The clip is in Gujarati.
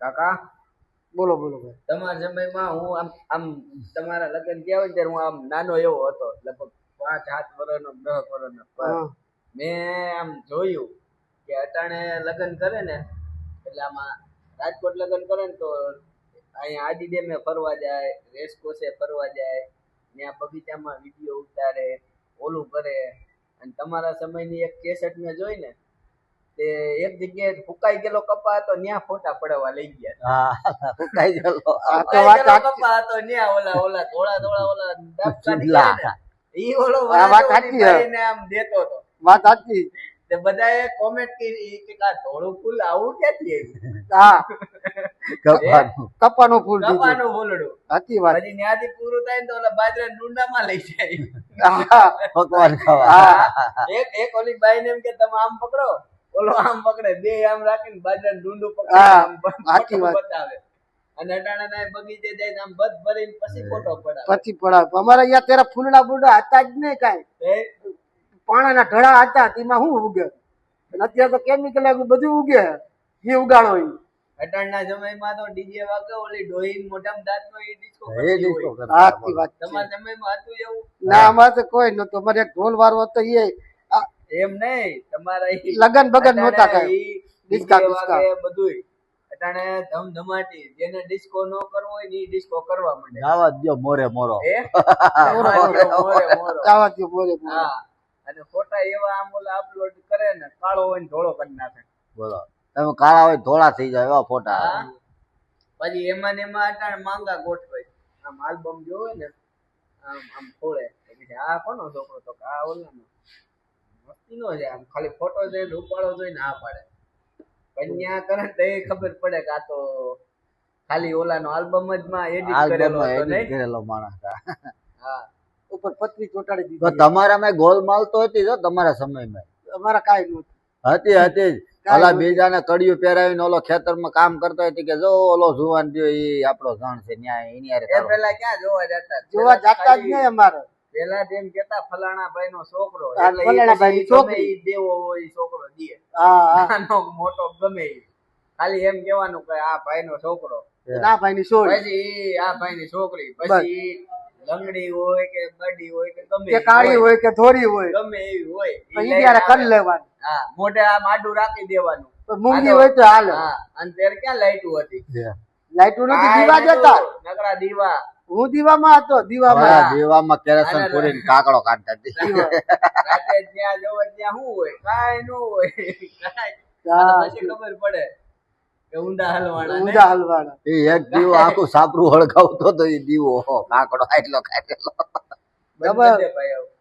કાકા બોલો બોલો ભાઈ. તમારા સમયમાં હું આમ તમારા લગ્ન થયા હોય ત્યારે હું આમ નાનો એવો હતો, લગભગ 5-7 વર્ષનો 10 વર્ષનો. હા. મેં આમ જોયું કે અટાણે લગ્ન કરે ને એટલે આમાં રાજકોટ લગ્ન કરે ને તો અહીંયા આજી ડેમે ફરવા જાય, રેસકોર્સે ફરવા જાય, ત્યાં બગીચામાં વિડીયો ઉતારે, ઓલું કરે. અને તમારા સમયની એક કેસેટ મેં જોઈ ને તે એક જગ્યાએ ફૂકાઈ ગયેલો કપા હતો, ત્યાં ફોટા પડાવવા લઈ ગયા. હા ફૂકાઈ ગયેલો આ તો વાત સાચી. કપા હતો ત્યાં ઓલા ધોળા ઓલા ડાબ કાઢી ચૂડલા. ગયા ને, ઈ ઓલો આ વાત સાચી છે. ભાઈને આમ દેતો હતો. વાત સાચી. તે બધાએ કોમેન્ટ કરી કે આ ધોળું ફૂલ આવું ક્યાંથી આવ્યું? હા, કપાનું. કપાનું ફૂલ દીધું. કપાનું ફૂલડું. સાચી વાત. પછી ત્યાંથી પૂરું થાય ને તો ઓલા બાજરાના ડુંડામાં લઈ જાય. હા, પકવાન ખાવા. હા. એક ઓલી બાઈને એમ કે તમે આમ પકડો, ઓલો આમ પકડે, બે આમ રાખીને બાજરાનું ડુંડું પકડે, હા, આમ સાચી ફોટો વાત. બતાવે. અને અટાણે ના બગીચે જાય આમ બધ ભરીને પછી ફોટો પડાવે. પછી પડાવ. અમારે અહીંયા ત્યારે ફૂલડા બુલડા હતા જ નહીં કાંઈ. એ પાણાના ઢળા હતા, તેમાં શું ઉગે? અને અત્યારે તો કેમિકલ બધું ઉગે, જે ઉગાડો ઈ. અટાણના સમયમાં તો ડીજે વાગે ઓલી ડોહીન મોઢામાં દાંતનો ઈ ડિસ્કો એ કરતી ડિસ્કો હોય. કરતા સાચી વાત છે. તમારા સમયમાં હતું એવું? ના, અમારે તો કોઈ નતું. અમારે એક ઢોલ વાળો હતો, એ એમ નહીં, તમારા ઈ લગન બગન નહોતા અટાણે કાંઈ. ઈ ડિસ્કા DJ બિસ્કા. વાગે બધુંય. અટાણે ધમધમાટી, જેને ડિસ્કો ન કરવો હોય ને ઈ ડિસ્કો કરવા માંડે. જવા દો મોરે મોરો. એ મોરે મોરે મોરો. જવા દ્યો, બોલે બોલે. હા, અને ફોટા એવા આમ ઓલા અપલોડ કરે ને, કાળો હોય ને ધોળો કરી નાખે. બોલો તમે કાળા હોય ધોળા થઈ જાય એવા ફોટા આવે. હા. પછી એમાં ને એમાં અટાણે માંગા ગોઠવાય. આમ આલ્બમ જોવે ને આમ ખોળે તો પછી આ કોનો છોકરો? તો કે આ ઓલાનો. મસ્તી નો છે, આમ ખાલી ફોટો જોઈને ઉપાડો જોઈને આ પાડે. પછી ત્યાં કરે ને તો એ ખબર પડે કે આ તો ખાલી ઓલાનો આલ્બમ જ માં એડિટ કરેલો આલ્બમમાં હતો edit નહીં. કરેલો માણસ. હા, ઉપર પતરી ચોટાડી તો દીધી. તમારામાં ગોલમાલ તો હતી જો તમારા સમયમાં. અમારા કાંઈ નહોતું. હતી જ. કાંઈ ઓલા નહોતું. બીજાને કડિયું પહેરાવીને ઓલો ખેતરમાં કામ કરતો હતી કે જો ઓલો જુવાન થયો ઈ આપણો જણ છે ન્યા એની હારે એ તારો. પેલા ક્યાં જોવા જતા? જોવા જાતા જ નહીં અમારે. પેલા જેમ કેતા ફલાણા ભાઈ નો છોકરો, હા, એટલે ફલાણા ઈ ભાઈની પછી ગમે છોકરી. ઈ દેવો હોય ઈ છોકરો દે. હા, હા. નાનો મોટો ગમે ઈ. ખાલી એમ કેવાનું કે આ ભાઈ નો છોકરો, ના ભાઈની છોડી. પછી ઈ આ ભાઈ ની છોકરી, બસ. પછી લંગડી હોય કે બડી હોય કે ગમે કે ઈ કાળી હોય કે ધોળી હોય, ગમે એવી હોય ઈ તો ઈ લઈને ત્યારે કરી આવે. લેવાનું. હા, મોઢે આમ આડું રાખી દેવાનું. તો મૂંગી આ તો- હોય તો હાલે. હા, અને ત્યારે ક્યાં લાઈટું હતી? લાઈટું નથી, કાંઈ દીવા નહોતું. જતા. નકરા દીવા. હું દીવામાં હતો, દીવામાં. ઓલા દેવામાં કેરોસીન અને- પૂરીને કાકડો કાઢતા હતી. રાતે જ્યાં જોવો ત્યાં શું હોય? કાંઈ ન હોય. કાંઈ. હા. અને પછી ખબર પડે કે ઊંધા હલવાના ને. ઊંધા હલવાના. એ એક દીવો આખું સાપરું હળગાવતો તો એ દીવો કાકડો એટલો કાઢેલો. બંધ કરી દે ભાઈ આવું.